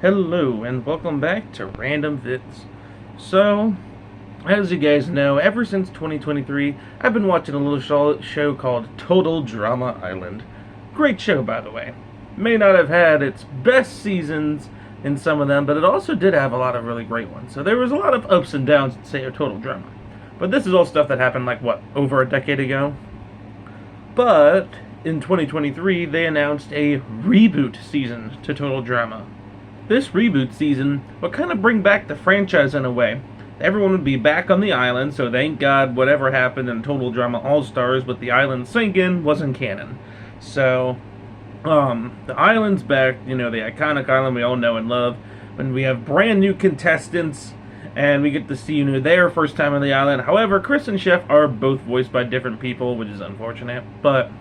Hello and welcome back to Random Vids. So, as you guys know, ever since 2023, I've been watching a little show called Total Drama Island. Great show, by the way. May not have had its best seasons in some of them, but it also did have a lot of really great ones. So there was a lot of ups and downs, to say, of Total Drama. But this is all stuff that happened, like, what, over a decade ago? But in 2023, they announced a reboot season to Total Drama. This reboot season will kind of bring back the franchise in a way. Everyone would be back on the island, so thank God whatever happened in Total Drama All-Stars with the island sinking wasn't canon. So, the island's back, the iconic island we all know and love. When we have brand new contestants, and we get to see their first time on the island. However, Chris and Chef are both voiced by different people, which is unfortunate, but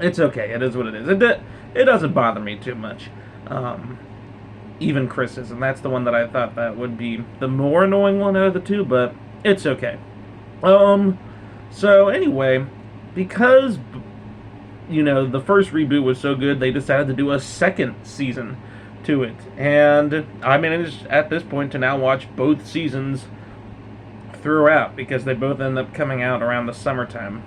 it's okay. It is what it is. It doesn't bother me too much. Even Chris's, and that's the one that I thought that would be the more annoying one out of the two, but it's okay. So anyway, because, the first reboot was so good, they decided to do a second season to it, and I managed at this point to now watch both seasons throughout, because they both end up coming out around the summertime.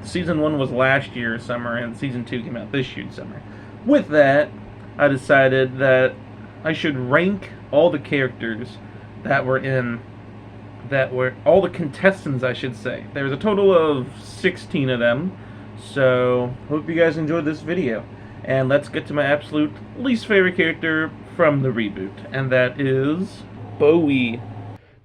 Season 1 was last year summer, and Season 2 came out this year summer. With that, I decided that I should rank all the characters all the contestants, I should say. There's a total of 16 of them, so hope you guys enjoyed this video. And let's get to my absolute least favorite character from the reboot, and that is Bowie.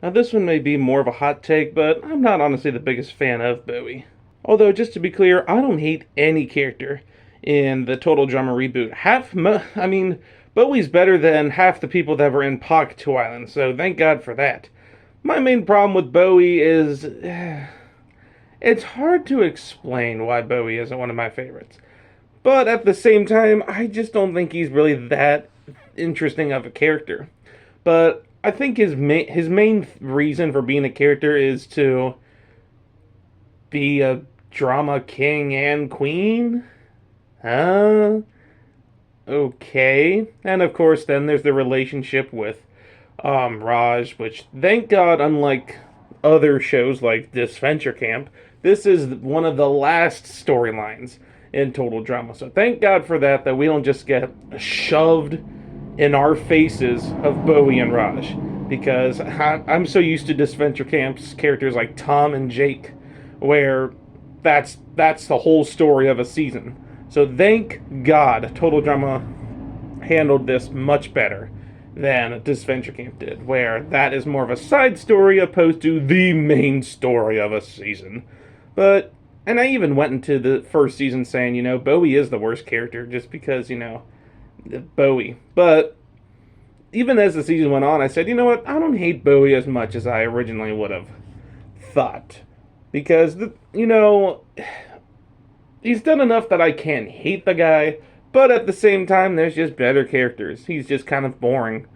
Now this one may be more of a hot take, but I'm not honestly the biggest fan of Bowie. Although, just to be clear, I don't hate any character in the Total Drama reboot. Bowie's better than half the people that were in Pocket 2 Island, so thank God for that. My main problem with Bowie is, it's hard to explain why Bowie isn't one of my favorites. But at the same time, I just don't think he's really that interesting of a character. But I think his main reason for being a character is to be a drama king and queen? Okay. And of course, then there's the relationship with Raj, which, thank God, unlike other shows like Disventure Camp, this is one of the last storylines in Total Drama. So thank God for that we don't just get shoved in our faces of Bowie and Raj. Because I'm so used to Disventure Camp's characters like Tom and Jake, where that's the whole story of a season. So thank God Total Drama handled this much better than Disventure Camp did, where that is more of a side story opposed to the main story of a season. And I even went into the first season saying, Bowie is the worst character just because, Bowie. But even as the season went on, I said, you know what, I don't hate Bowie as much as I originally would have thought. Because, he's done enough that I can't hate the guy, but at the same time, there's just better characters. He's just kind of boring,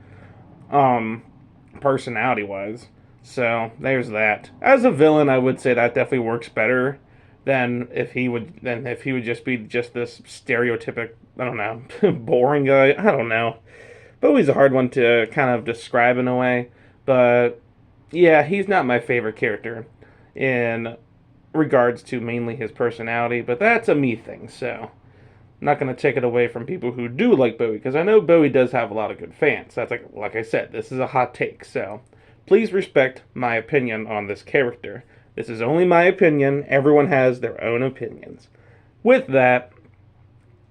personality-wise. So, there's that. As a villain, I would say that definitely works better than if he would just be this stereotypic, I don't know, boring guy. I don't know. Bowie's a hard one to kind of describe in a way, but yeah, he's not my favorite character in regards to mainly his personality, but that's a me thing, so I'm not going to take it away from people who do like Bowie, because I know Bowie does have a lot of good fans. That's like I said, this is a hot take, so please respect my opinion on this character. This is only my opinion. Everyone has their own opinions. With that,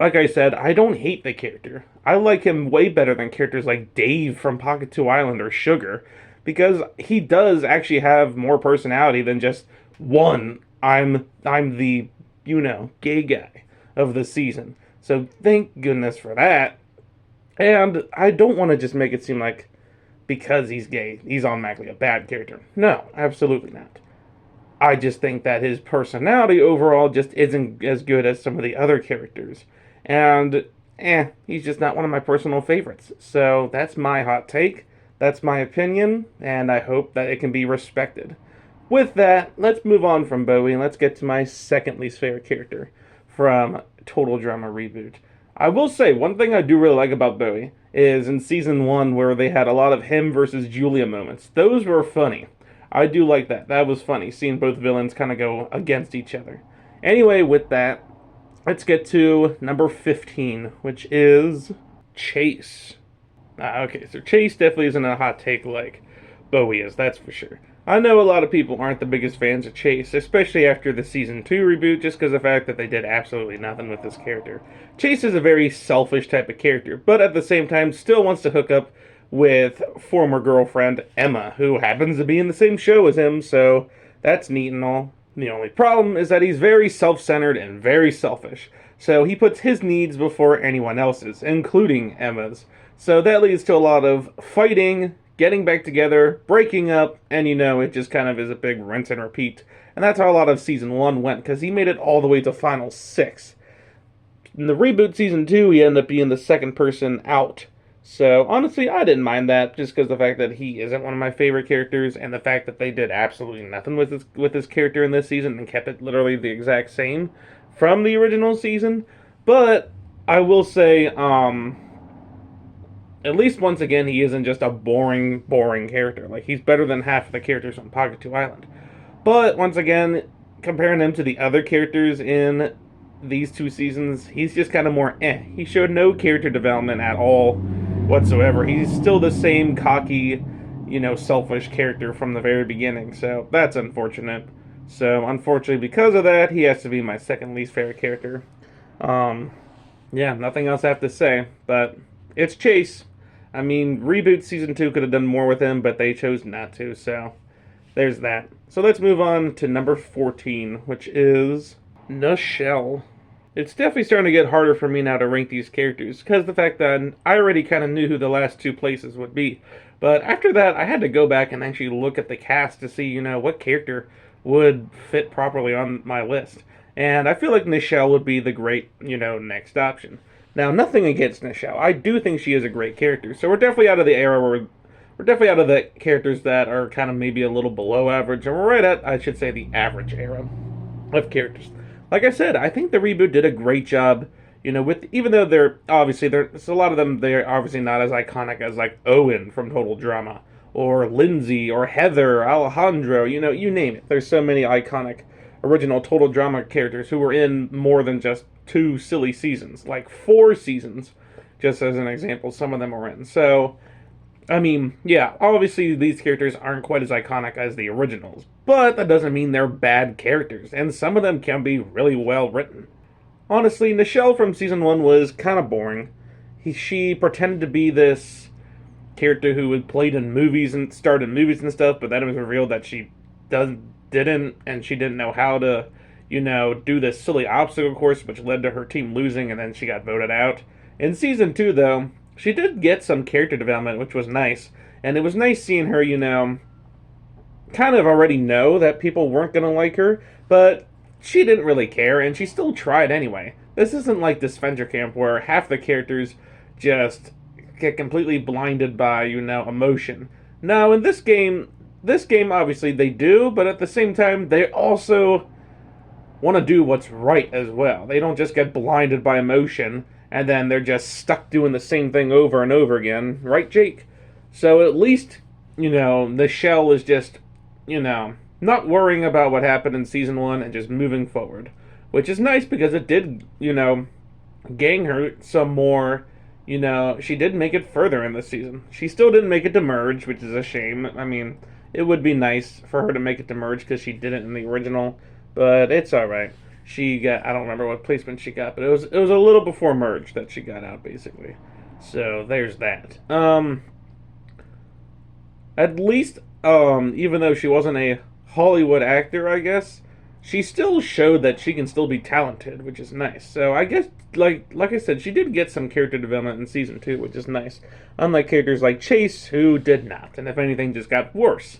like I said, I don't hate the character. I like him way better than characters like Dave from Pocket 2 Island or Sugar, because he does actually have more personality than just one, I'm the, gay guy of the season. So thank goodness for that. And I don't want to just make it seem like because he's gay, he's automatically a bad character. No, absolutely not. I just think that his personality overall just isn't as good as some of the other characters. And, he's just not one of my personal favorites. So that's my hot take. That's my opinion, and I hope that it can be respected. With that, let's move on from Bowie, and let's get to my second least favorite character from Total Drama Reboot. I will say, one thing I do really like about Bowie is in season 1 where they had a lot of him versus Julia moments. Those were funny. I do like that. That was funny, seeing both villains kind of go against each other. Anyway, with that, let's get to number 15, which is Chase. Okay, so Chase definitely isn't a hot take like Bowie is, that's for sure. I know a lot of people aren't the biggest fans of Chase, especially after the Season 2 reboot, just because of the fact that they did absolutely nothing with this character. Chase is a very selfish type of character, but at the same time still wants to hook up with former girlfriend Emma, who happens to be in the same show as him, so that's neat and all. The only problem is that he's very self-centered and very selfish, so he puts his needs before anyone else's, including Emma's. So that leads to a lot of fighting, getting back together, breaking up, and it just kind of is a big rinse and repeat. And that's how a lot of Season 1 went, because he made it all the way to Final 6. In the reboot Season 2, he ended up being the second person out. So, honestly, I didn't mind that, just because the fact that he isn't one of my favorite characters, and the fact that they did absolutely nothing with this character in this season, and kept it literally the exact same from the original season. But, I will say, at least once again, he isn't just a boring character. Like, he's better than half of the characters on Pocket 2 Island. But, once again, comparing him to the other characters in these 2 seasons, he's just kind of more He showed no character development at all whatsoever. He's still the same cocky, selfish character from the very beginning. So, that's unfortunate. So, unfortunately, because of that, he has to be my second least favorite character. Yeah, nothing else I have to say. But, it's Chase. I mean, Reboot Season 2 could have done more with him, but they chose not to, so there's that. So let's move on to number 14, which is Nichelle. It's definitely starting to get harder for me now to rank these characters, because of the fact that I already kind of knew who the last 2 places would be. But after that, I had to go back and actually look at the cast to see, what character would fit properly on my list. And I feel like Nichelle would be the great, next option. Now, nothing against Nichelle. I do think she is a great character. So we're definitely out of the era where we're definitely out of the characters that are kind of maybe a little below average, and we're right at, I should say, the average era of characters. Like I said, I think the reboot did a great job. With even though there's a lot of them, they're obviously not as iconic as like Owen from Total Drama, or Lindsay, or Heather, Alejandro. You name it. There's so many iconic original Total Drama characters who were in more than just 2 silly seasons, like 4 seasons, just as an example. Some of them were in. So, I mean, yeah, obviously these characters aren't quite as iconic as the originals, but that doesn't mean they're bad characters, and some of them can be really well written. Honestly, Nichelle from Season 1 was kind of boring. She pretended to be this character who had played in movies and starred in movies and stuff, but then it was revealed that she didn't, and she didn't know how to do this silly obstacle course, which led to her team losing, and then she got voted out. In Season 2, though, she did get some character development, which was nice. And it was nice seeing her, kind of already know that people weren't going to like her, but she didn't really care, and she still tried anyway. This isn't like Disventure Camp, where half the characters just get completely blinded by, emotion. No, in this game, obviously, they do, but at the same time, they also want to do what's right as well. They don't just get blinded by emotion and then they're just stuck doing the same thing over and over again. Right, Jake? So at least, Nichelle is just, not worrying about what happened in Season 1 and just moving forward. Which is nice because it did, gain her some more, she did make it further in this season. She still didn't make it to Merge, which is a shame. I mean, it would be nice for her to make it to Merge because she didn't in the original. But it's alright. She got, I don't remember what placement she got, but it was a little before Merge that she got out, basically. So, there's that. At least, even though she wasn't a Hollywood actor, I guess, she still showed that she can still be talented, which is nice. So, I guess, like I said, she did get some character development in Season 2, which is nice. Unlike characters like Chase, who did not, and if anything, just got worse.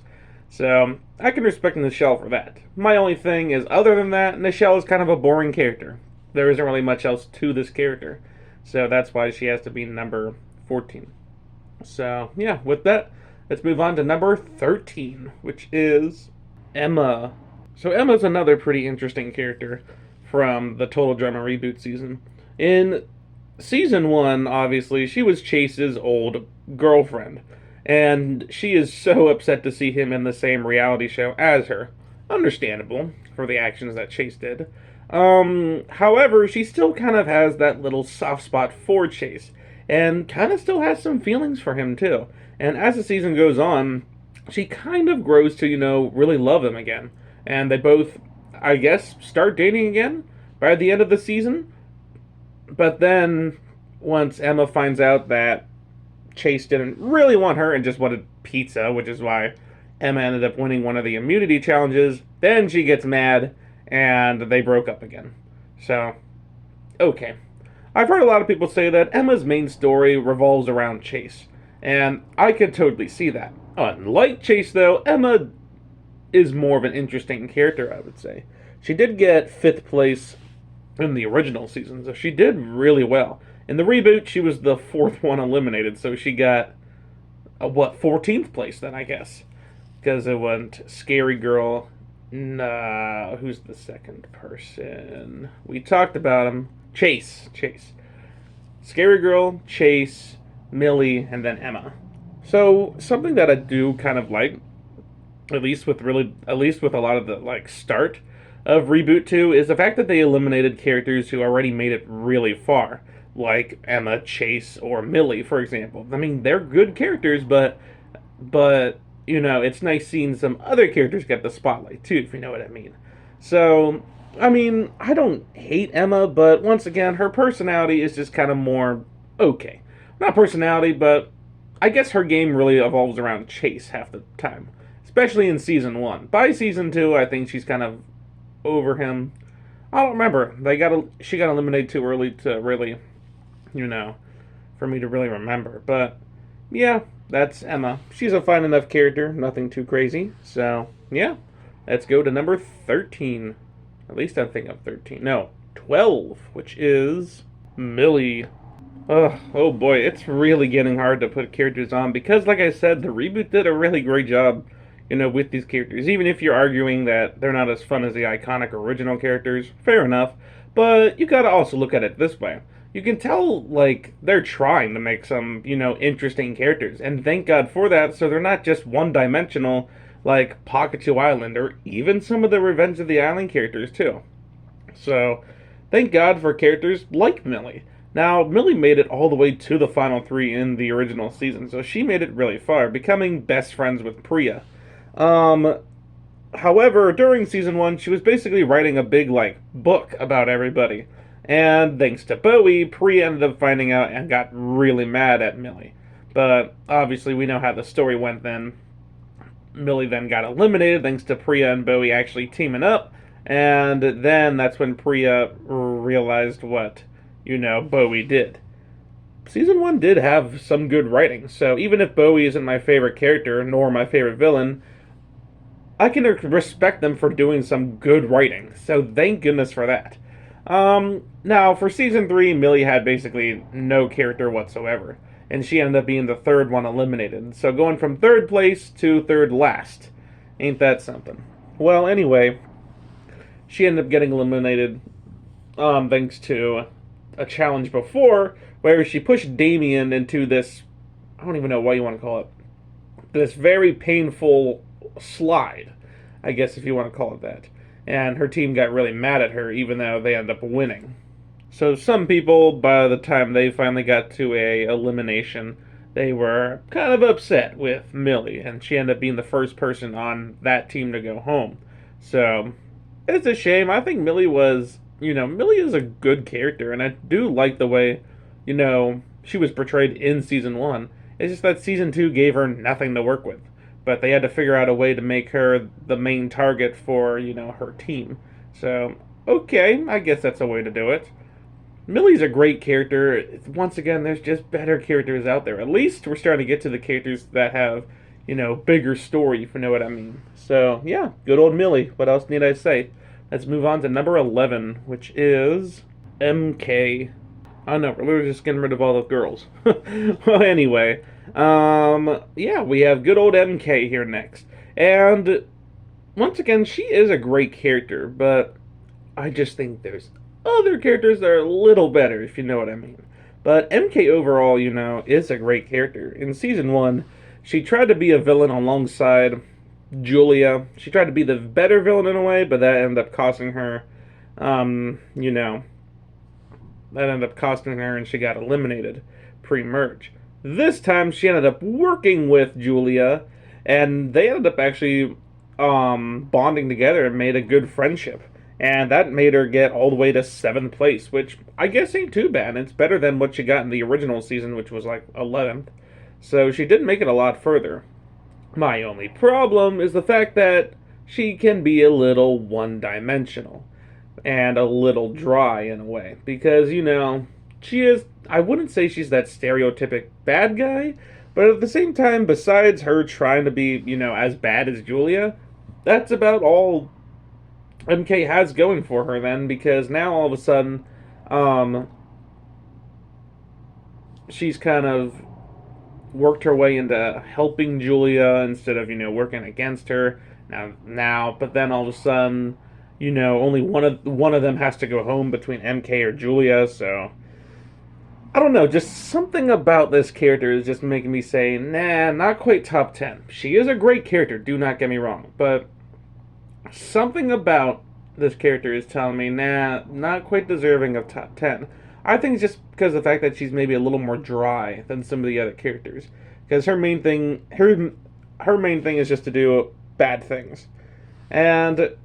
So, I can respect Nichelle for that. My only thing is, other than that, Nichelle is kind of a boring character. There isn't really much else to this character. So, that's why she has to be number 14. So, yeah, with that, let's move on to number 13, which is Emma. So, Emma's another pretty interesting character from the Total Drama reboot season. In Season 1, obviously, she was Chase's old girlfriend, and she is so upset to see him in the same reality show as her. Understandable for the actions that Chase did. However, she still kind of has that little soft spot for Chase, and kind of still has some feelings for him, too. And as the season goes on, she kind of grows to, really love him again. And they both, I guess, start dating again by the end of the season. But then, once Emma finds out that Chase didn't really want her and just wanted pizza, which is why Emma ended up winning one of the immunity challenges, then she gets mad and they broke up again. So, okay. I've heard a lot of people say that Emma's main story revolves around Chase, and I could totally see that. Unlike Chase, though, Emma is more of an interesting character, I would say. She did get 5th place in the original season, so she did really well. In the reboot, she was the 4th one eliminated, so she got, 14th place then, I guess. Because it went Scary Girl. Nah, who's the second person? We talked about him. Chase. Scary Girl, Chase, Millie, and then Emma. So, something that I do kind of like, at least with a lot of the, start of Reboot 2, is the fact that they eliminated characters who already made it really far, like Emma, Chase, or Millie, for example. I mean, they're good characters, but it's nice seeing some other characters get the spotlight too, if you know what I mean. So, I mean, I don't hate Emma, but once again, her personality is just kind of more okay. Not personality, but I guess her game really evolves around Chase half the time, especially in season 1. By season 2, I think she's kind of over him. I don't remember. She got eliminated too early to really, for me to really remember. But yeah, that's Emma. She's a fine enough character, nothing too crazy. So yeah, let's go to number 13. At least I think I'm 13. No, 12, which is Millie. Oh boy, it's really getting hard to put characters on because, like I said, the reboot did a really great job with these characters. Even if you're arguing that they're not as fun as the iconic original characters, fair enough. But you gotta also look at it this way. You can tell, they're trying to make some, interesting characters. And thank God for that, so they're not just one-dimensional, like Pocket 2 Island, or even some of the Revenge of the Island characters, too. So, thank God for characters like Millie. Now, Millie made it all the way to the final 3 in the original season, so she made it really far, becoming best friends with Priya. However, during season 1, she was basically writing a big, book about everybody. And thanks to Bowie, Priya ended up finding out and got really mad at Millie. But obviously, we know how the story went then. Millie then got eliminated thanks to Priya and Bowie actually teaming up. And then that's when Priya realized what, Bowie did. Season 1 did have some good writing, so even if Bowie isn't my favorite character, nor my favorite villain, I can respect them for doing some good writing, so thank goodness for that. Now, for Season 3, Millie had basically no character whatsoever, and she ended up being the 3rd one eliminated, so going from 3rd place to 3rd last. Ain't that something? Well, anyway, she ended up getting eliminated, thanks to a challenge before, where she pushed Damien into this, I don't even know what you want to call it, this very painful slide, I guess if you want to call it that. And her team got really mad at her, even though they ended up winning. So some people, by the time they finally got to a elimination, they were kind of upset with Millie, and she ended up being the first person on that team to go home. So, it's a shame. I think Millie was, Millie is a good character, and I do like the way, she was portrayed in Season 1. It's just that Season 2 gave her nothing to work with. But they had to figure out a way to make her the main target for, her team. So, okay, I guess that's a way to do it. Millie's a great character. Once again, there's just better characters out there. At least we're starting to get to the characters that have, bigger story, if you know what I mean. So, yeah, good old Millie. What else need I say? Let's move on to number 11, which is MK. Oh no, we're just getting rid of all the girls. Well, anyway, yeah, we have good old MK here next. And once again, she is a great character, but I just think there's other characters that are a little better, if you know what I mean. But MK overall, is a great character. In season 1, she tried to be a villain alongside Julia. She tried to be the better villain in a way, but that ended up costing her, um, you know, that ended up costing her and she got eliminated pre-merge. This time she ended up working with Julia and they ended up actually bonding together and made a good friendship. And that made her get all the way to 7th place, which I guess ain't too bad. It's better than what she got in the original season, which was like 11th. So she did make it a lot further. My only problem is the fact that she can be a little one-dimensional and a little dry in a way. Because, she is, I wouldn't say she's that stereotypic bad guy, but at the same time, besides her trying to be, as bad as Julia, that's about all MK has going for her then, because now all of a sudden, she's kind of worked her way into helping Julia instead of, working against her. But then all of a sudden, only one of them has to go home between MK or Julia, so I don't know, just something about this character is just making me say, nah, not quite top 10. She is a great character, do not get me wrong, but something about this character is telling me, nah, not quite deserving of top 10. I think it's just because of the fact that she's maybe a little more dry than some of the other characters. Because her main thing is just to do bad things. And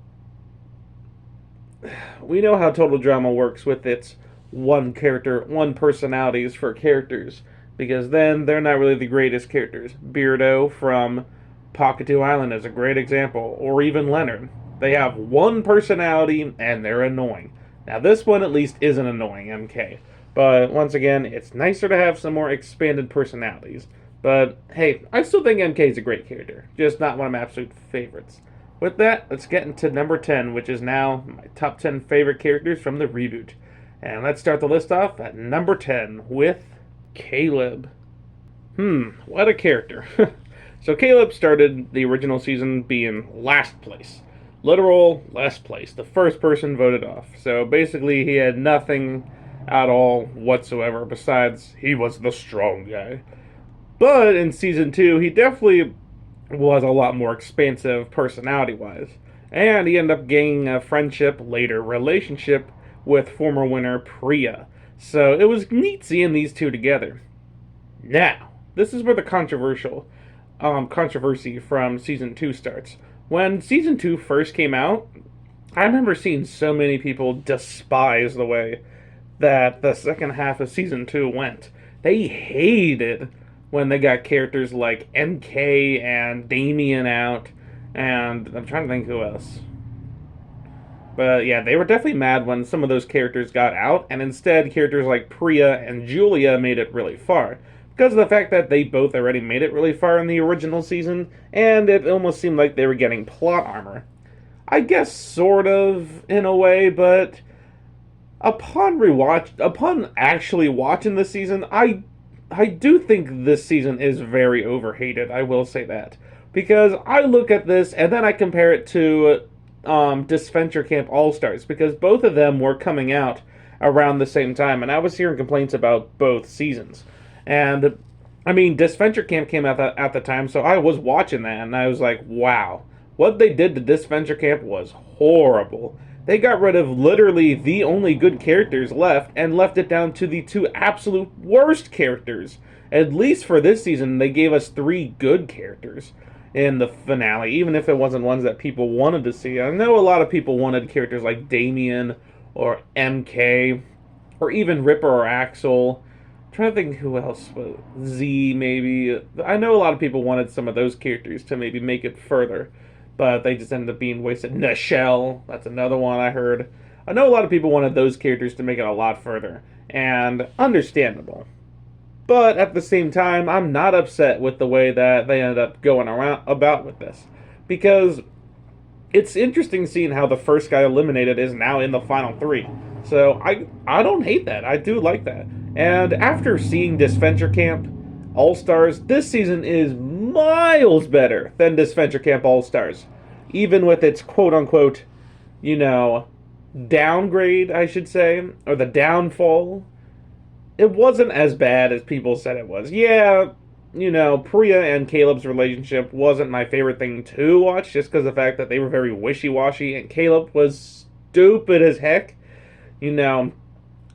we know how Total Drama works with its one character, one personalities for characters. Because then they're not really the greatest characters. Beardo from Pocketoo Island is a great example. Or even Leonard. They have one personality and they're annoying. Now this one at least isn't annoying, MK. But once again, it's nicer to have some more expanded personalities. But hey, I still think MK is a great character. Just not one of my absolute favorites. With that, let's get into number 10, which is now my top 10 favorite characters from the reboot. And let's start the list off at number 10 with Caleb. What a character. So Caleb started the original season being last place. Literal last place. The first person voted off. So basically he had nothing at all whatsoever besides he was the strong guy. But in season 2, he definitely was a lot more expansive personality-wise. And he ended up gaining a friendship, later relationship, with former winner Priya. So it was neat seeing these two together. Now, this is where the controversy from season 2 starts. When season 2 first came out, I remember seeing so many people despise the way that the second half of season 2 went. They hated when they got characters like MK and Damien out, and I'm trying to think who else. But yeah, they were definitely mad when some of those characters got out, and instead characters like Priya and Julia made it really far. Because of the fact that they both already made it really far in the original season, and it almost seemed like they were getting plot armor. I guess sort of, in a way, but upon actually watching this season, I do think this season is very overhated, I will say that. Because I look at this, and then I compare it to Disventure Camp All-Stars, because both of them were coming out around the same time, and I was hearing complaints about both seasons. And, I mean, Disventure Camp came out at the time, so I was watching that, and I was like, wow. What they did to Disventure Camp was horrible. They got rid of literally the only good characters left, and left it down to the two absolute worst characters. At least for this season, they gave us 3 good characters in the finale, even if it wasn't ones that people wanted to see. I know a lot of people wanted characters like Damien, or MK, or even Ripper or Axel. Trying to think who else was Z maybe. I know a lot of people wanted some of those characters to maybe make it further, but they just ended up being wasted. Nichelle, that's another one I heard. I know a lot of people wanted those characters to make it a lot further, and understandable. But at the same time, I'm not upset with the way that they ended up going about with this, because it's interesting seeing how the first guy eliminated is now in the final 3. So I don't hate that. I do like that. And after seeing Disventure Camp All-Stars, this season is miles better than Disventure Camp All-Stars. Even with its quote-unquote, downgrade, I should say, or the downfall. it wasn't as bad as people said it was. Yeah, Priya and Caleb's relationship wasn't my favorite thing to watch just because of the fact that they were very wishy washy and Caleb was stupid as heck. You know,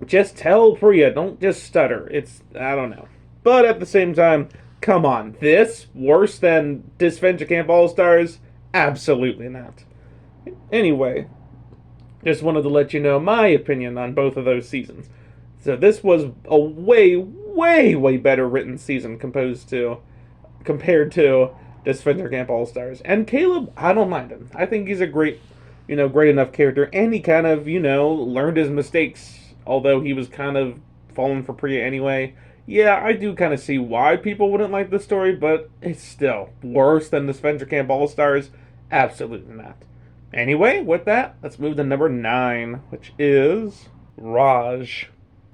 just tell Priya, don't just stutter. I don't know. But at the same time, come on. This worse than Disventure Camp All Stars? Absolutely not. Anyway, just wanted to let you know my opinion on both of those seasons. So this was a way, way, way better written season compared to Disventure Camp All Stars. And Caleb, I don't mind him. I think he's a great enough character, and he kind of, learned his mistakes. Although he was kind of falling for Priya anyway. Yeah, I do kind of see why people wouldn't like the story, but it's still worse than Disventure Camp All Stars. Absolutely not. Anyway, with that, let's move to number 9, which is Raj.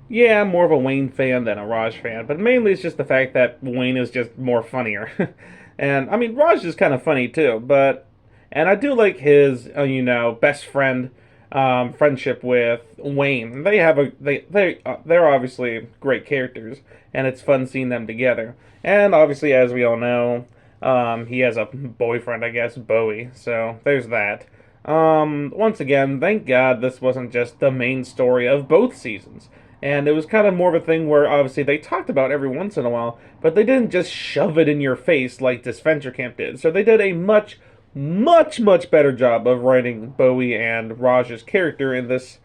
Yeah, I'm more of a Wayne fan than a Raj fan, but mainly it's just the fact that Wayne is just more funnier. And, I mean, Raj is kind of funny too, and I do like his, best friend friendship with Wayne. They're obviously great characters, and it's fun seeing them together. And obviously, as we all know, he has a boyfriend, I guess, Bowie. So there's that. Once again, thank God this wasn't just the main story of both seasons. And it was kind of more of a thing where obviously they talked about every once in a while, but they didn't just shove it in your face like Disventure Camp did. So they did a much, much, much better job of writing Bowie and Raj's character in this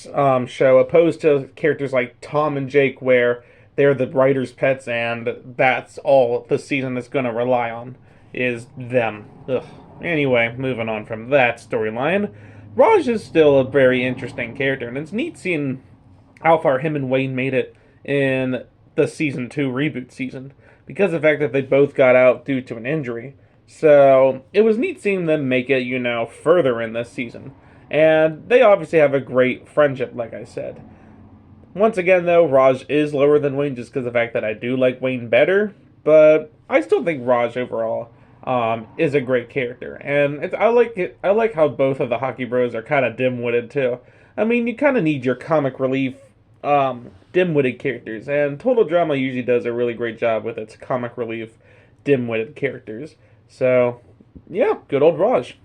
show, opposed to characters like Tom and Jake, where they're the writer's pets, and that's all the season is going to rely on is them. Ugh. Anyway, moving on from that storyline, Raj is still a very interesting character, and it's neat seeing how far him and Wayne made it in the season 2 reboot season, because of the fact that they both got out due to an injury. So it was neat seeing them make it, further in this season. And they obviously have a great friendship, like I said. Once again, though, Raj is lower than Wayne just because of the fact that I do like Wayne better. But I still think Raj overall is a great character. And I like it. I like how both of the Hockey Bros are kind of dim-witted, too. I mean, you kind of need your comic relief dim-witted characters. And Total Drama usually does a really great job with its comic relief dim-witted characters. So, yeah, good old Raj.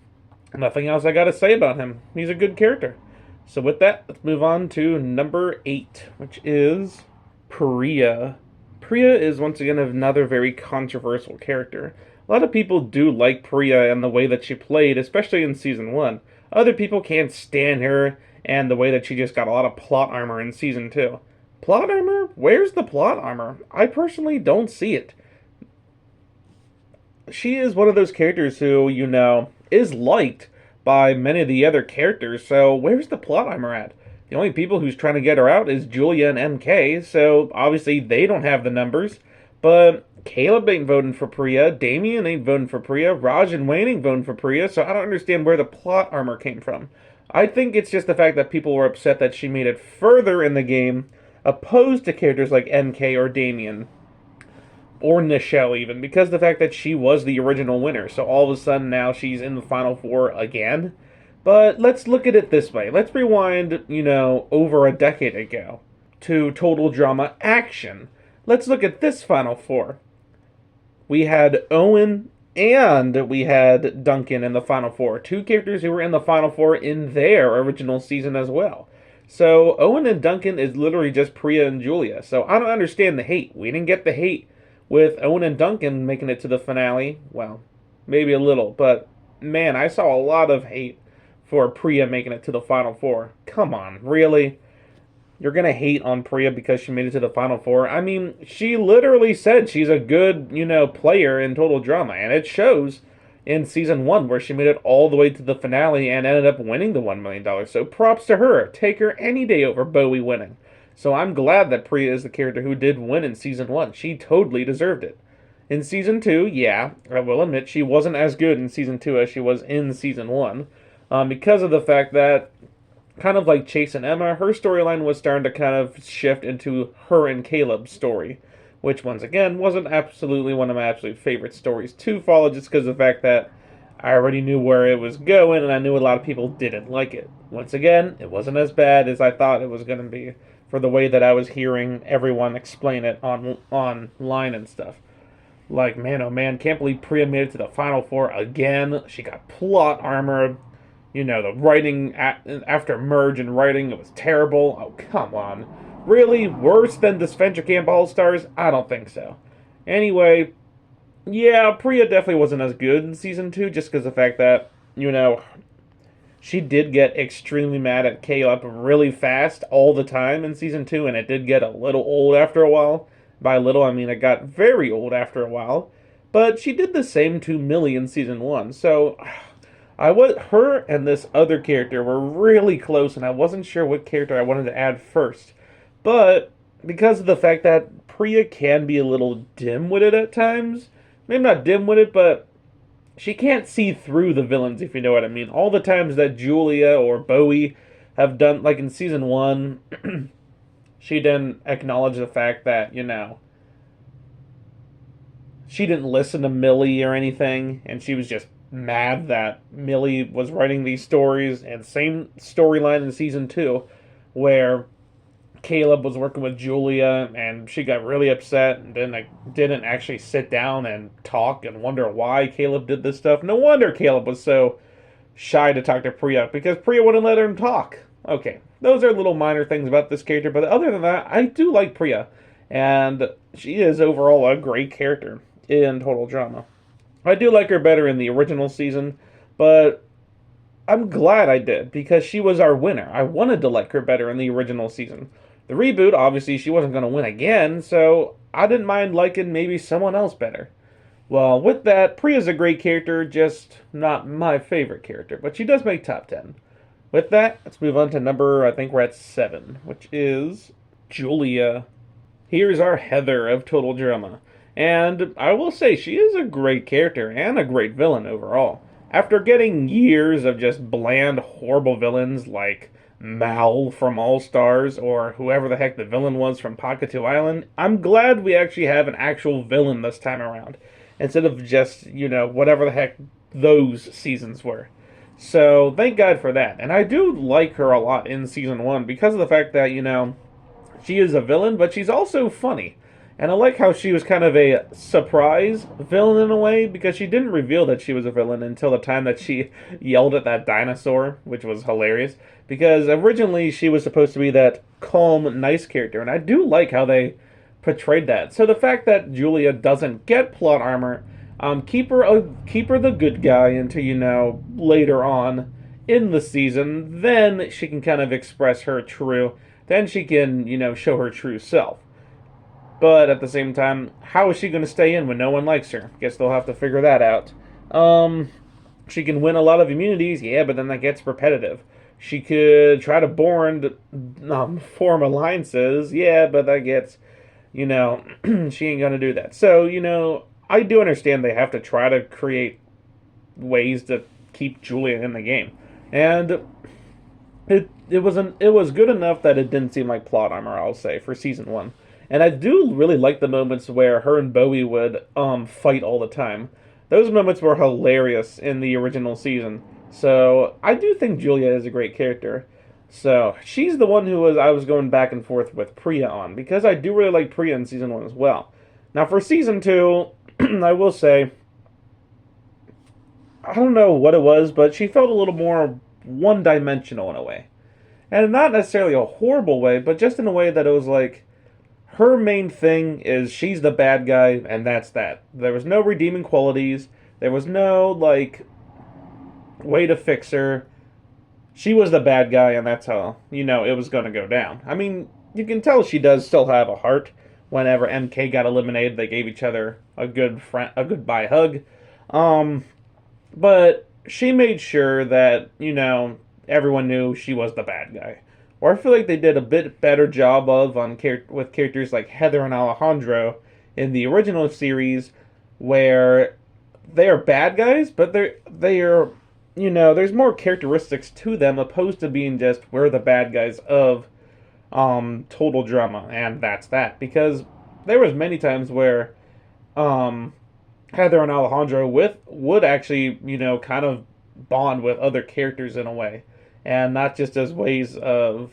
Nothing else I gotta say about him. He's a good character. So with that, let's move on to number 8, which is Priya. Priya is once again another very controversial character. A lot of people do like Priya and the way that she played, especially in Season 1. Other people can't stand her and the way that she just got a lot of plot armor in Season 2. Plot armor? Where's the plot armor? I personally don't see it. She is one of those characters who, is liked by many of the other characters, so where's the plot armor at? The only people who's trying to get her out is Julia and MK, so obviously they don't have the numbers. But Caleb ain't voting for Priya, Damien ain't voting for Priya, Raj and Wayne ain't voting for Priya, so I don't understand where the plot armor came from. I think it's just the fact that people were upset that she made it further in the game, opposed to characters like MK or Damien. Or Nichelle even, because of the fact that she was the original winner. So all of a sudden now she's in the Final Four again. But let's look at it this way. Let's rewind, over a decade ago to Total Drama Action. Let's look at this Final Four. We had Owen and we had Duncan in the Final Four. 2 characters who were in the Final Four in their original season as well. So Owen and Duncan is literally just Priya and Julia. So I don't understand the hate. We didn't get the hate with Owen and Duncan making it to the finale. Well, maybe a little, but man, I saw a lot of hate for Priya making it to the Final Four. Come on, really? You're gonna hate on Priya because she made it to the Final Four? I mean, she literally said she's a good, player in Total Drama, and it shows in Season 1 where she made it all the way to the finale and ended up winning the $1 million. So props to her. Take her any day over Bowie winning. So I'm glad that Priya is the character who did win in Season 1. She totally deserved it. In Season 2, yeah, I will admit, she wasn't as good in Season 2 as she was in Season 1. Because of the fact that, kind of like Chase and Emma, her storyline was starting to kind of shift into her and Caleb's story. Which, once again, wasn't absolutely one of my absolute favorite stories to follow, just because of the fact that I already knew where it was going, and I knew a lot of people didn't like it. Once again, it wasn't as bad as I thought it was going to be. for the way that I was hearing everyone explain it online and stuff. Like, man, oh man, can't believe Priya made it to the Final Four again. She got plot armor. The writing after merge and writing, it was terrible. Oh, come on. Really? Worse than Disventure Camp All Stars? I don't think so. Anyway, yeah, Priya definitely wasn't as good in season 2 just because of the fact that, she did get extremely mad at Caleb really fast all the time in season 2, and it did get a little old after a while. By little, I mean it got very old after a while. But she did the same to Millie in season 1, so her and this other character were really close, and I wasn't sure what character I wanted to add first. But because of the fact that Priya can be a little dim-witted at times, maybe not dim-witted, but she can't see through the villains, if you know what I mean. All the times that Julia or Bowie have done, like in season 1, she didn't acknowledge the fact that, she didn't listen to Millie or anything, and she was just mad that Millie was writing these stories. And same storyline in season 2, where Caleb was working with Julia, and she got really upset and then didn't actually sit down and talk and wonder why Caleb did this stuff. No wonder Caleb was so shy to talk to Priya, because Priya wouldn't let him talk. Okay, those are little minor things about this character, but other than that, I do like Priya, and she is overall a great character in Total Drama. I do like her better in the original season, but I'm glad I did, because she was our winner. I wanted to like her better in the original season. The reboot, obviously, she wasn't going to win again, so I didn't mind liking maybe someone else better. Well, with that, Priya's a great character, just not my favorite character, but she does make top 10. With that, let's move on to number, I think we're at 7, which is Julia. Here's our Heather of Total Drama. And I will say, she is a great character and a great villain overall. After getting years of just bland, horrible villains like Mal from All Stars, or whoever the heck the villain was from Pakatu Island, I'm glad we actually have an actual villain this time around, instead of just, whatever the heck those seasons were. So, thank God for that. And I do like her a lot in season 1, because of the fact that, she is a villain, but she's also funny. And I like how she was kind of a surprise villain in a way, because she didn't reveal that she was a villain until the time that she yelled at that dinosaur, which was hilarious. Because originally she was supposed to be that calm, nice character, and I do like how they portrayed that. So the fact that Julia doesn't get plot armor, keep her the good guy until, later on in the season, then she can kind of express her then she can, show her true self. But at the same time, how is she going to stay in when no one likes her? Guess they'll have to figure that out. She can win a lot of immunities, yeah, but then that gets repetitive. She could try to form alliances, yeah, but that gets, she ain't going to do that. So, I do understand they have to try to create ways to keep Julia in the game. And it was good enough that it didn't seem like plot armor, I'll say, for season 1. And I do really like the moments where her and Bowie would fight all the time. Those moments were hilarious in the original season. So I do think Julia is a great character. So she's the one I was going back and forth with Priya on, because I do really like Priya in season 1 as well. Now for season 2, I will say, I don't know what it was, but she felt a little more one-dimensional in a way. And not necessarily a horrible way, but just in a way that it was like, her main thing is she's the bad guy, and that's that. There was no redeeming qualities. There was no, way to fix her. She was the bad guy, and that's how, it was going to go down. I mean, you can tell she does still have a heart. Whenever MK got eliminated, they gave each other a goodbye hug. But she made sure that, everyone knew she was the bad guy. Or I feel like they did a bit better job with characters like Heather and Alejandro in the original series, where they are bad guys, but they are there's more characteristics to them, opposed to being just we're the bad guys of Total Drama, and that's that. Because there was many times where Heather and Alejandro would actually kind of bond with other characters in a way. And not just as ways of,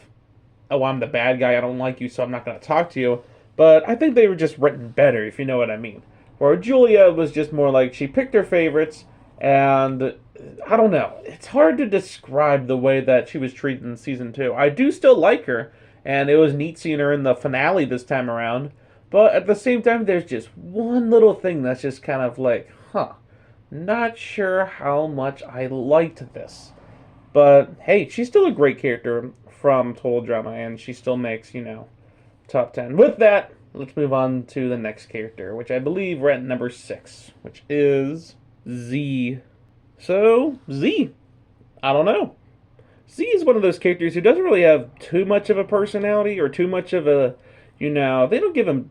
oh, I'm the bad guy, I don't like you, so I'm not going to talk to you. But I think they were just written better, if you know what I mean. Where Julia was just more like she picked her favorites, and I don't know. It's hard to describe the way that she was treated in season 2. I do still like her, and it was neat seeing her in the finale this time around. But at the same time, there's just one little thing that's just kind of like, huh, not sure how much I liked this. But hey, she's still a great character from Total Drama, and she still makes, top 10. With that, let's move on to the next character, which I believe we're at number 6, which is Z. So, Z. I don't know. Z is one of those characters who doesn't really have too much of a personality or too much of a, they don't give him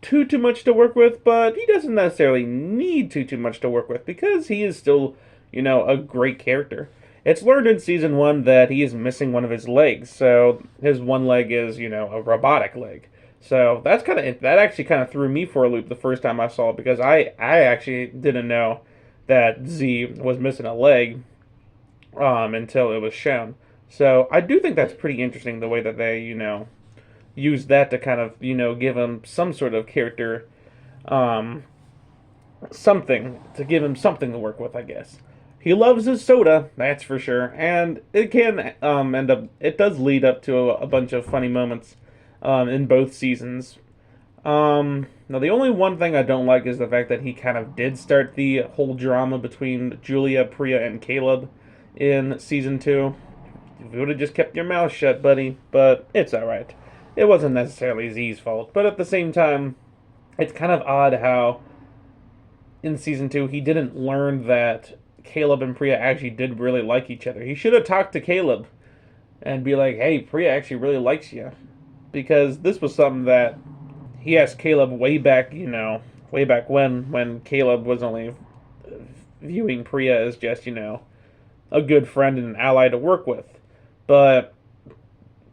too much to work with, but he doesn't necessarily need too much to work with because he is still, a great character. It's learned in season 1 that he is missing one of his legs, so his one leg is, a robotic leg. So that actually kind of threw me for a loop the first time I saw it because I actually didn't know that Z was missing a leg until it was shown. So I do think that's pretty interesting the way that they, use that to kind of, give him some sort of character, to give him something to work with, I guess. He loves his soda, that's for sure, and it can it does lead up to a bunch of funny moments in both seasons. Now, the only one thing I don't like is the fact that he kind of did start the whole drama between Julia, Priya, and Caleb in season 2. You would have just kept your mouth shut, buddy, but it's alright. It wasn't necessarily Z's fault, but at the same time, it's kind of odd how in season 2 he didn't learn that Caleb and Priya actually did really like each other. He should have talked to Caleb and be like, hey, Priya actually really likes you. Because this was something that he asked Caleb way back, way back when Caleb was only viewing Priya as just, a good friend and an ally to work with. But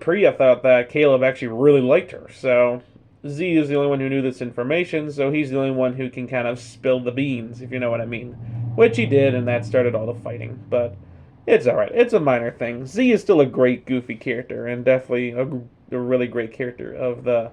Priya thought that Caleb actually really liked her. So Z is the only one who knew this information, so he's the only one who can kind of spill the beans, if you know what I mean. Which he did, and that started all the fighting. But it's alright. It's a minor thing. Z is still a great, goofy character, and definitely a really great character of the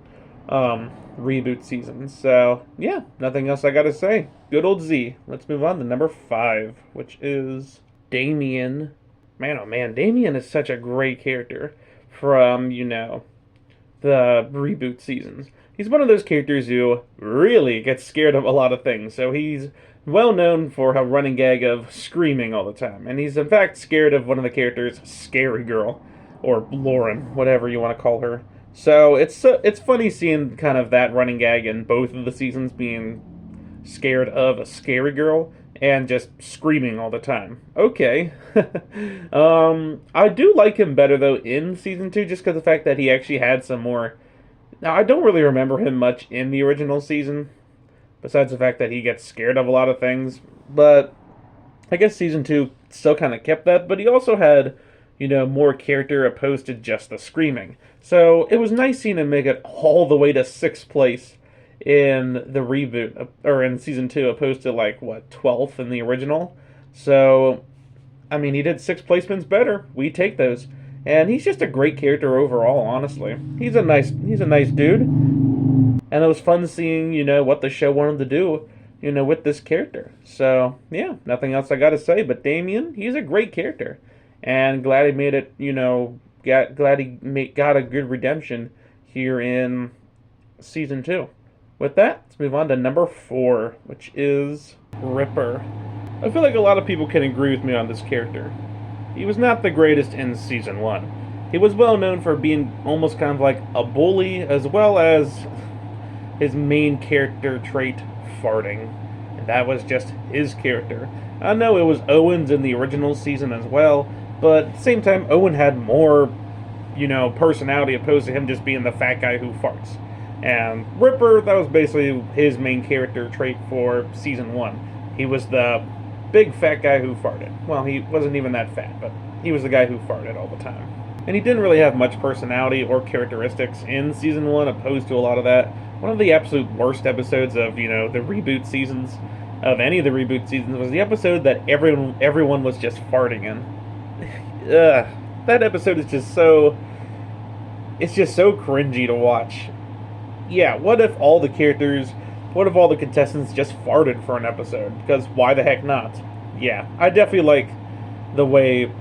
reboot season. So, yeah, nothing else I gotta say. Good old Z. Let's move on to number 5, which is Damien. Man, oh man, Damien is such a great character from, the reboot seasons. He's one of those characters who really gets scared of a lot of things, so he's well known for a running gag of screaming all the time. And he's in fact scared of one of the characters, Scary Girl, or Lauren, whatever you want to call her. So it's funny seeing kind of that running gag in both of the seasons, being scared of a Scary Girl and just screaming all the time. Okay. I do like him better, though, in Season 2, just because of the fact that he actually had some more. Now, I don't really remember him much in the original season, besides the fact that he gets scared of a lot of things. But I guess Season 2 still kind of kept that, but he also had, more character opposed to just the screaming. So it was nice seeing him make it all the way to 6th place in the reboot, or in season 2, opposed to 12th in the original. So, I mean, he did 6 placements better. We take those, and he's just a great character overall. Honestly, he's a nice dude, and it was fun seeing what the show wanted to do, with this character. So yeah, nothing else I got to say. But Damien, he's a great character, and glad he made it. Glad he got a good redemption here in season 2. With that, let's move on to number 4, which is Ripper. I feel like a lot of people can agree with me on this character. He was not the greatest in Season 1. He was well known for being almost kind of like a bully, as well as his main character trait, farting. And that was just his character. I know it was Owen's in the original season as well, but at the same time, Owen had more, personality opposed to him just being the fat guy who farts. And Ripper, that was basically his main character trait for Season 1. He was the big fat guy who farted. Well, he wasn't even that fat, but he was the guy who farted all the time. And he didn't really have much personality or characteristics in Season 1, opposed to a lot of that. One of the absolute worst episodes of, the reboot seasons, of any of the reboot seasons, was the episode that everyone was just farting in. That episode is just so it's just so cringy to watch. Yeah, what if all the contestants just farted for an episode? Because why the heck not? Yeah, I definitely like the way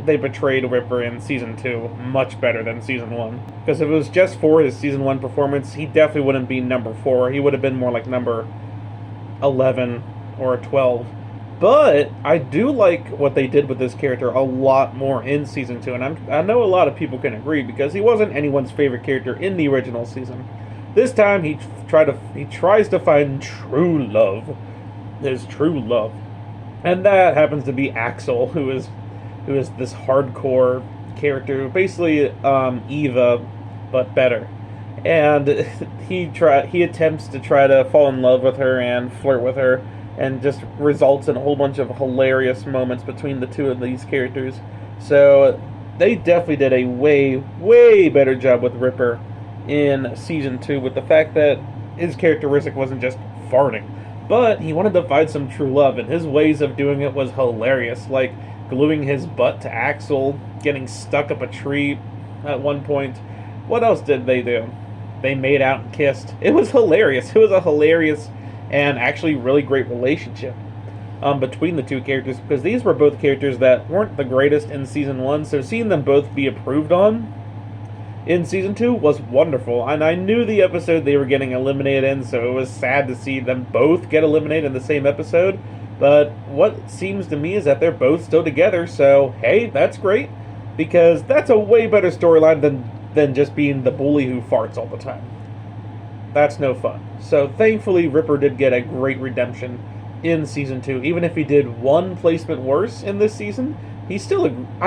they portrayed Ripper in season 2 much better than season 1. Because if it was just for his season 1 performance, he definitely wouldn't be number 4. He would have been more like number 11 or 12. But I do like what they did with this character a lot more in season 2, and I know a lot of people can agree because he wasn't anyone's favorite character in the original season. This time he tries to find true love, his true love, and that happens to be Axel, who is this hardcore character, basically Eva, but better. And he attempts to try to fall in love with her and flirt with her, and just results in a whole bunch of hilarious moments between the two of these characters. So they definitely did a way better job with Ripper in season 2, with the fact that his characteristic wasn't just farting, but he wanted to find some true love, and his ways of doing it was hilarious, like gluing his butt to Axel, getting stuck up a tree at one point. What else did they do? They made out and kissed. It was hilarious. It was a hilarious and actually really great relationship between the two characters, because these were both characters that weren't the greatest in season 1, so seeing them both be approved on in season 2 was wonderful. And I knew the episode they were getting eliminated in, so it was sad to see them both get eliminated in the same episode. But what seems to me is that they're both still together, so hey, that's great, because that's a way better storyline than just being the bully who farts all the time. That's no fun. So thankfully Ripper did get a great redemption in season 2. Even if he did one placement worse in this season, I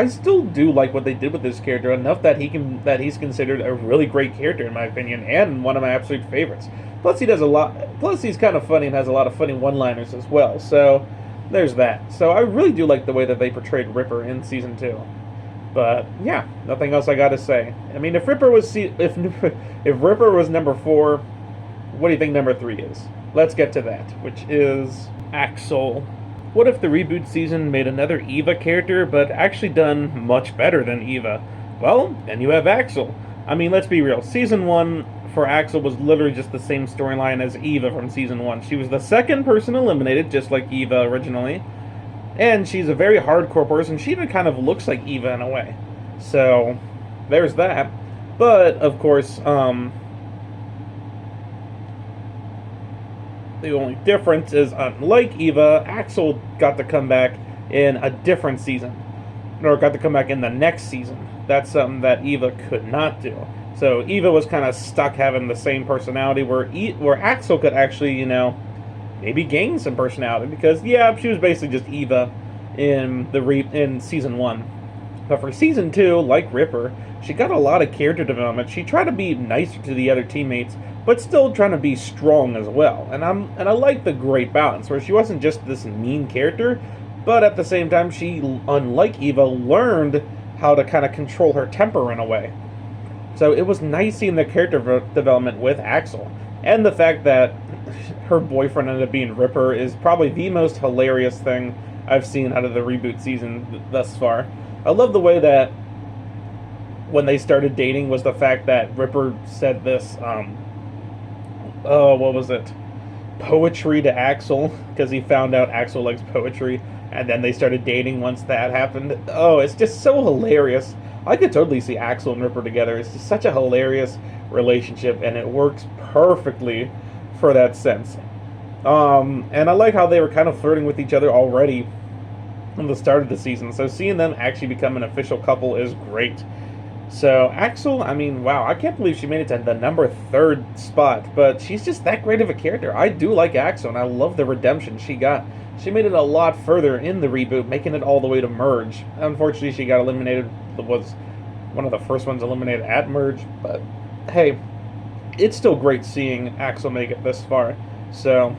still do like what they did with this character enough that he's considered a really great character in my opinion, and one of my absolute favorites. Plus he's kind of funny and has a lot of funny one-liners as well. So there's that. So I really do like the way that they portrayed Ripper in season 2. But yeah, nothing else I got to say. I mean, if Ripper was number 4, what do you think number 3 is? Let's get to that, which is Axel. What if the reboot season made another Eva character, but actually done much better than Eva? Well, then you have Axel. I mean, let's be real. Season 1 for Axel was literally just the same storyline as Eva from season 1. She was the second person eliminated, just like Eva originally. And she's a very hardcore person. She even kind of looks like Eva in a way. So, there's that. But, of course, the only difference is, unlike Eva, Axel got to come back in a different season. Or got to come back in the next season. That's something that Eva could not do. So Eva was kind of stuck having the same personality, where Axel could actually, maybe gain some personality. Because, yeah, she was basically just Eva in season 1. But for season 2, like Ripper, she got a lot of character development. She tried to be nicer to the other teammates, but still trying to be strong as well. And I like the great balance, where she wasn't just this mean character, but at the same time, she, unlike Eva, learned how to kind of control her temper in a way. So it was nice seeing the character development with Axel. And the fact that her boyfriend ended up being Ripper is probably the most hilarious thing I've seen out of the reboot season thus far. I love the way that when they started dating was the fact that Ripper said this, what was it? Poetry to Axel, because he found out Axel likes poetry, and then they started dating once that happened. Oh, it's just so hilarious. I could totally see Axel and Ripper together. It's just such a hilarious relationship, and it works perfectly for that sense. And I like how they were kind of flirting with each other already from the start of the season, so seeing them actually become an official couple is great. So Axel, I mean, wow, I can't believe she made it to the number 3rd spot, but she's just that great of a character. I do like Axel, and I love the redemption she got. She made it a lot further in the reboot, making it all the way to Merge. Unfortunately, she got eliminated, was one of the first ones eliminated at Merge, but hey, it's still great seeing Axel make it this far, so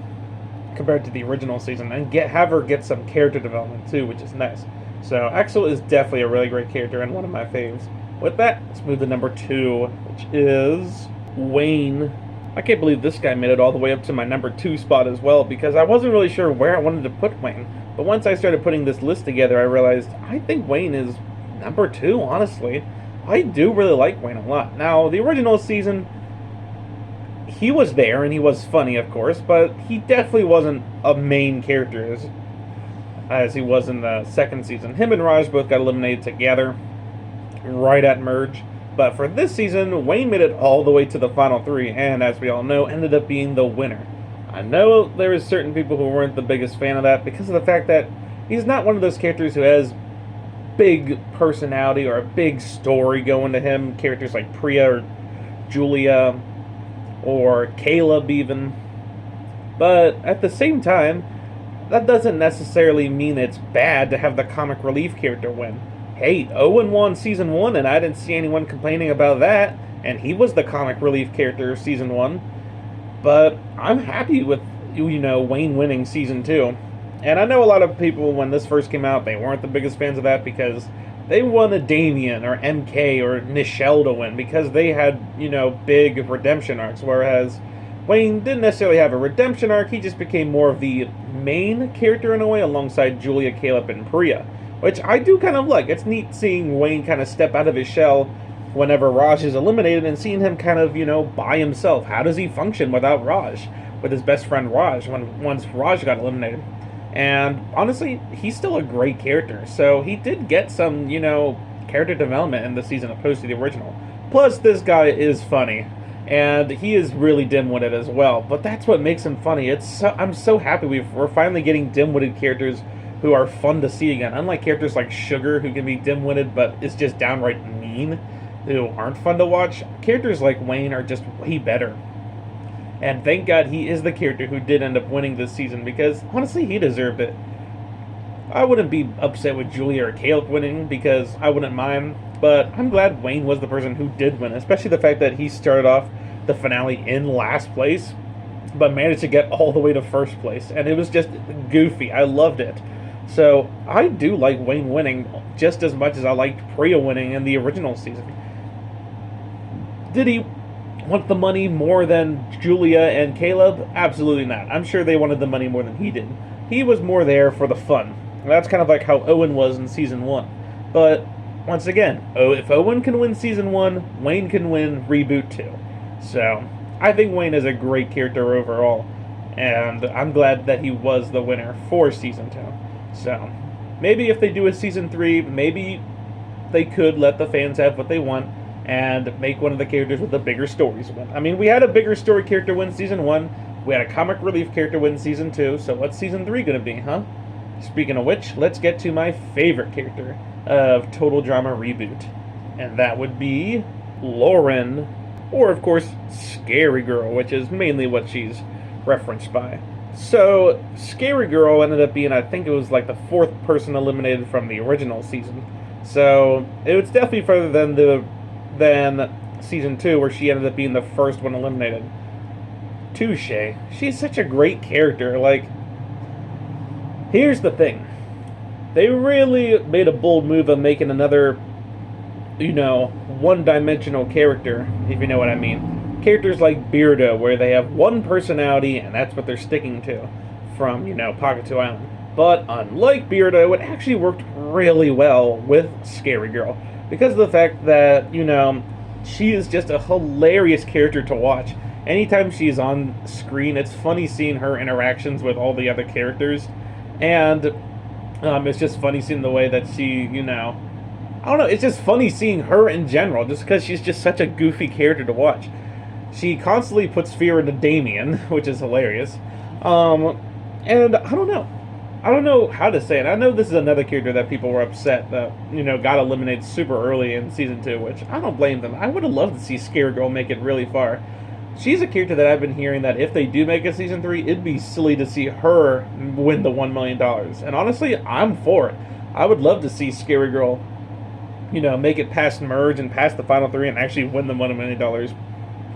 compared to the original season, and have her get some character development too, which is nice. So Axel is definitely a really great character and one of my faves. With that, let's move to number 2, which is Wayne. I can't believe this guy made it all the way up to my number 2 spot as well, because I wasn't really sure where I wanted to put Wayne. But once I started putting this list together, I realized I think Wayne is number 2, honestly. I do really like Wayne a lot. Now, the original season, he was there and he was funny, of course, but he definitely wasn't a main character as he was in the second season. Him and Raj both got eliminated together right at merge. But for this season, Wayne made it all the way to the final three, and as we all know, ended up being the winner. I know there was certain people who weren't the biggest fan of that because of the fact that he's not one of those characters who has big personality or a big story going to him. Characters like Priya or Julia or Caleb even. But at the same time, that doesn't necessarily mean it's bad to have the comic relief character win. Hey, Owen won Season 1, and I didn't see anyone complaining about that, and he was the comic relief character of Season 1. But I'm happy with, Wayne winning Season 2. And I know a lot of people, when this first came out, they weren't the biggest fans of that because they wanted Damien or MK or Nichelle to win because they had, big redemption arcs, whereas Wayne didn't necessarily have a redemption arc. He just became more of the main character in a way alongside Julia, Caleb, and Priya, which I do kind of like. It's neat seeing Wayne kind of step out of his shell whenever Raj is eliminated and seeing him kind of, by himself. How does he function without Raj, with his best friend Raj, once Raj got eliminated? And honestly, he's still a great character. So he did get some, character development in the season opposed to the original. Plus, this guy is funny. And he is really dim-witted as well. But that's what makes him funny. I'm so happy we're finally getting dim-witted characters who are fun to see again. Unlike characters like Sugar, who can be dim-witted, but is just downright mean, who aren't fun to watch. Characters like Wayne are just way better. And thank God he is the character who did end up winning this season, because honestly, he deserved it. I wouldn't be upset with Julia or Caleb winning, because I wouldn't mind, but I'm glad Wayne was the person who did win, especially the fact that he started off the finale in last place, but managed to get all the way to first place, and it was just goofy. I loved it. So, I do like Wayne winning just as much as I liked Priya winning in the original season. Did he want the money more than Julia and Caleb? Absolutely not. I'm sure they wanted the money more than he did. He was more there for the fun. That's kind of like how Owen was in Season 1. But, once again, if Owen can win Season 1, Wayne can win Reboot 2. So, I think Wayne is a great character overall. And I'm glad that he was the winner for Season 2. So, maybe if they do a Season 3, maybe they could let the fans have what they want and make one of the characters with the bigger stories win. I mean, we had a bigger story character win Season 1. We had a comic relief character win Season 2. So what's Season 3 going to be, huh? Speaking of which, let's get to my favorite character of Total Drama Reboot. And that would be Lauren. Or, of course, Scary Girl, which is mainly what she's referenced by. So, Scary Girl ended up being, I think it was like the fourth person eliminated from the original season. So, it was definitely further than Season 2, where she ended up being the first one eliminated. Touche. She's such a great character. Like, here's the thing. They really made a bold move of making another, one-dimensional character, if you know what I mean. Characters like Beardo, where they have one personality, and that's what they're sticking to from, Pocket 2 Island. But unlike Beardo, it actually worked really well with Scary Girl, because of the fact that, she is just a hilarious character to watch. Anytime she's on screen, it's funny seeing her interactions with all the other characters, and it's just funny seeing the way that she, I don't know, it's just funny seeing her in general, just because she's just such a goofy character to watch. She constantly puts fear into Damien, which is hilarious. And I don't know. I don't know how to say it. I know this is another character that people were upset that, got eliminated super early in Season 2, which I don't blame them. I would have loved to see Scary Girl make it really far. She's a character that I've been hearing that if they do make a Season 3, it'd be silly to see her win the $1 million. And honestly, I'm for it. I would love to see Scary Girl, make it past Merge and past the Final 3 and actually win the $1 million.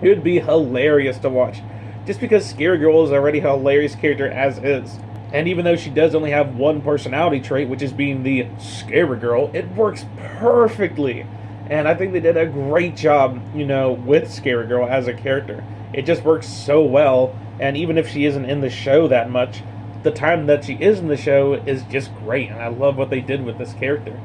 It would be hilarious to watch. Just because Scary Girl is already a hilarious character as is. And even though she does only have one personality trait, which is being the Scary Girl, it works perfectly. And I think they did a great job, with Scary Girl as a character. It just works so well, and even if she isn't in the show that much, the time that she is in the show is just great, and I love what they did with this character.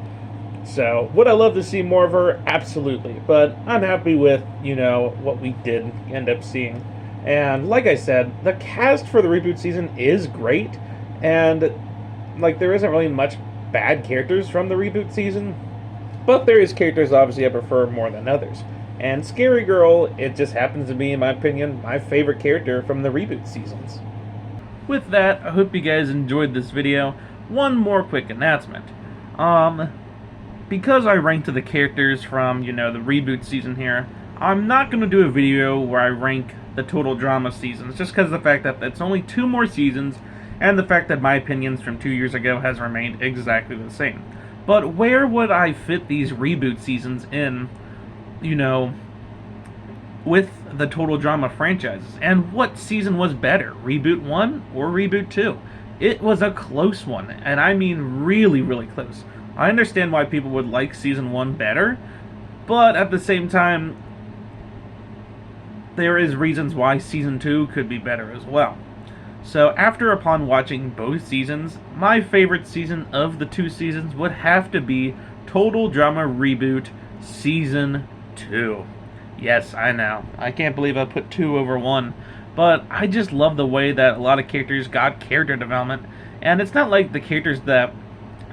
So, would I love to see more of her? Absolutely. But I'm happy with, what we did end up seeing. And like I said, the cast for the reboot season is great. And, there isn't really much bad characters from the reboot season. But there is characters, obviously, I prefer more than others. And Scary Girl, it just happens to be, in my opinion, my favorite character from the reboot seasons. With that, I hope you guys enjoyed this video. One more quick announcement. Because I ranked the characters from, the reboot season here, I'm not going to do a video where I rank the total drama seasons, just because of the fact that it's only 2 more seasons, and the fact that my opinions from 2 years ago has remained exactly the same. But where would I fit these reboot seasons in, with the total drama franchises? And what season was better, Reboot 1 or Reboot 2? It was a close one, and I mean really, really close. I understand why people would like Season 1 better, but at the same time, there is reasons why Season 2 could be better as well. So upon watching both seasons, my favorite season of the 2 seasons would have to be Total Drama Reboot Season 2. Yes, I know. I can't believe I put 2 over 1. But I just love the way that a lot of characters got character development. And it's not like the characters that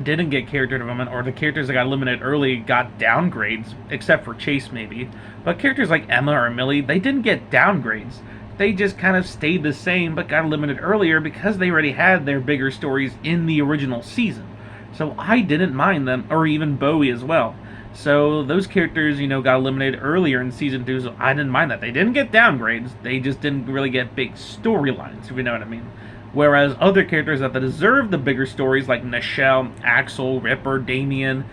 didn't get character development or the characters that got eliminated early got downgrades, except for Chase maybe. But characters like Emma or Millie, they didn't get downgrades. They just kind of stayed the same but got eliminated earlier because they already had their bigger stories in the original season. So I didn't mind them, or even Bowie as well. So those characters, got eliminated earlier in Season 2, so I didn't mind that. They didn't get downgrades, they just didn't really get big storylines, if you know what I mean. Whereas other characters that deserved the bigger stories, like Nichelle, Axel, Ripper, Damien,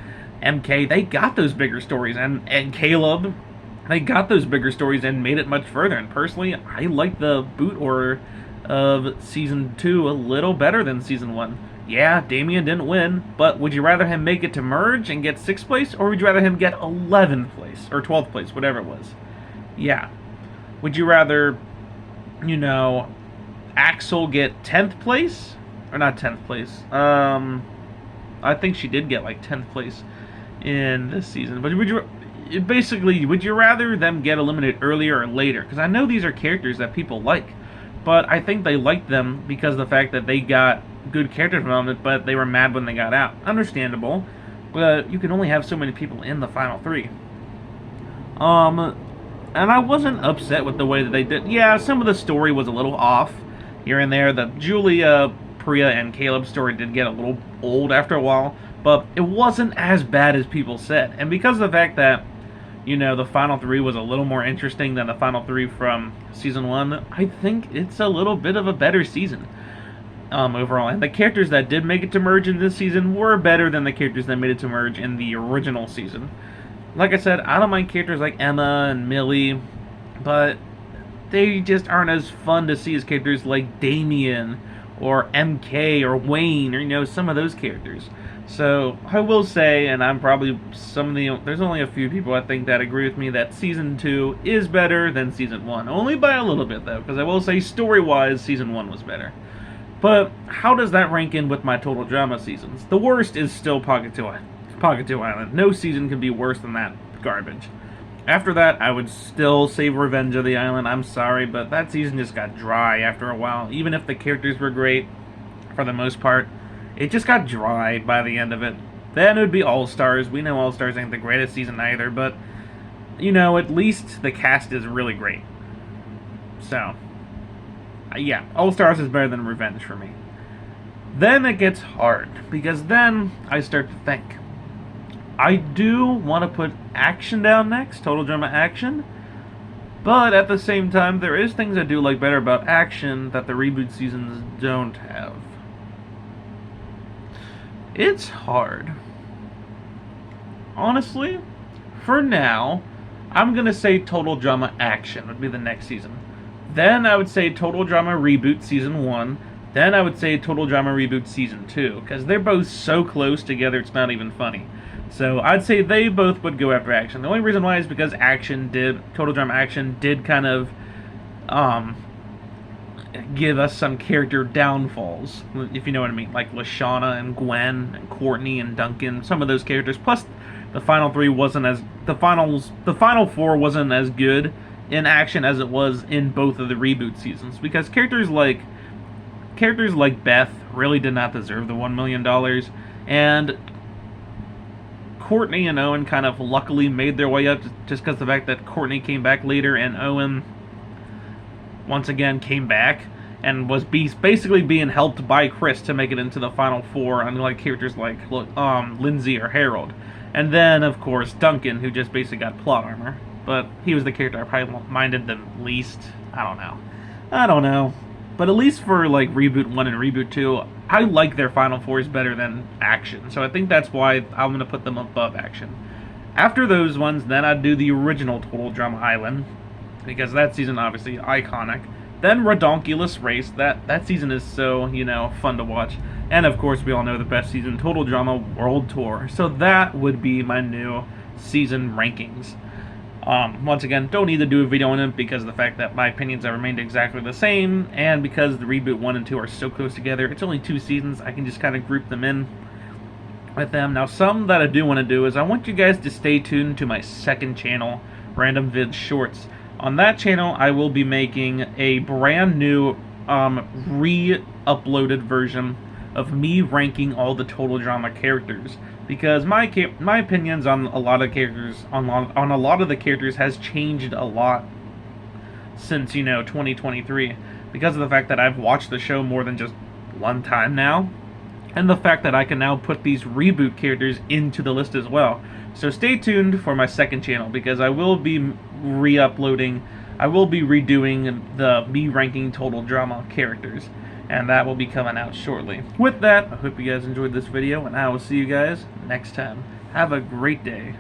MK, they got those bigger stories, and Caleb, they got those bigger stories and made it much further. And personally, I like the boot order of Season 2 a little better than Season 1. Yeah, Damien didn't win, but would you rather him make it to Merge and get 6th place, or would you rather him get 11th place, or 12th place, whatever it was? Yeah. Would you rather, Axel get 10th place? Or not 10th place. I think she did get, 10th place in this season. But would you rather them get eliminated earlier or later? Because I know these are characters that people like, but I think they like them because of the fact that they got good character development, but they were mad when they got out. Understandable, but you can only have so many people in the final 3. And I wasn't upset with the way that they did. Yeah, some of the story was a little off here and there. The Julia, Priya, and Caleb story did get a little old after a while, but it wasn't as bad as people said. And because of the fact that, the final 3 was a little more interesting than the final 3 from Season 1, I think it's a little bit of a better season. Overall, and the characters that did make it to Merge in this season were better than the characters that made it to Merge in the original season. Like I said, I don't mind characters like Emma and Millie, but they just aren't as fun to see as characters like Damien or MK or Wayne or, some of those characters. So, I will say, and I'm probably there's only a few people I think that agree with me that Season 2 is better than Season 1. Only by a little bit, though, because I will say, story-wise, Season 1 was better. But how does that rank in with my total drama seasons? The worst is still Pocket 2 Island. No season can be worse than that garbage. After that, I would still say Revenge of the Island. I'm sorry, but that season just got dry after a while. Even if the characters were great, for the most part, it just got dry by the end of it. Then it would be All-Stars. We know All-Stars ain't the greatest season either, but, at least the cast is really great. So, yeah, All-Stars is better than Revenge for me. Then it gets hard, because then I start to think. I do want to put Action down next, Total Drama Action, but at the same time, there is things I do like better about Action that the reboot seasons don't have. It's hard. Honestly, for now, I'm going to say Total Drama Action would be the next season. Then I would say Total Drama Reboot Season 1. Then I would say Total Drama Reboot Season 2. Because they're both so close together, it's not even funny. So I'd say they both would go after Action. The only reason why is because Total Drama Action did kind of, give us some character downfalls, if you know what I mean, like Lashana and Gwen and Courtney and Duncan, some of those characters. Plus, the final final four wasn't as good in action as it was in both of the reboot seasons, because characters like Beth really did not deserve the $1 million, and Courtney and Owen kind of luckily made their way up just because the fact that Courtney came back later and Owen once again came back and was basically being helped by Chris to make it into the final four, unlike characters like Lindsay or Harold. And then, of course, Duncan, who just basically got plot armor. But he was the character I probably minded the least. I don't know. But at least for like Reboot 1 and Reboot 2, I like their Final Fours better than Action. So I think that's why I'm going to put them above Action. After those ones, then I'd do the original Total Drama Island, because that season obviously iconic. Then Redonkulous Race, that season is so, fun to watch. And of course, we all know the best season, Total Drama World Tour. So that would be my new season rankings. Once again, don't need to do a video on it because of the fact that my opinions have remained exactly the same, and because the Reboot 1 and 2 are so close together, it's only 2 seasons, I can just kind of group them in with them. Now, some that I do want to do is I want you guys to stay tuned to my second channel, Random Vid Shorts. On that channel, I will be making a brand new, re-uploaded version of me ranking all the Total Drama characters, because my opinions on a lot of characters, on a lot of the characters, has changed a lot since 2023, because of the fact that I've watched the show more than just one time now, and the fact that I can now put these reboot characters into the list as well. So stay tuned for my second channel, because I will be re-uploading, I will be redoing the me ranking Total Drama characters, and that will be coming out shortly. With that, I hope you guys enjoyed this video, and I will see you guys next time. Have a great day.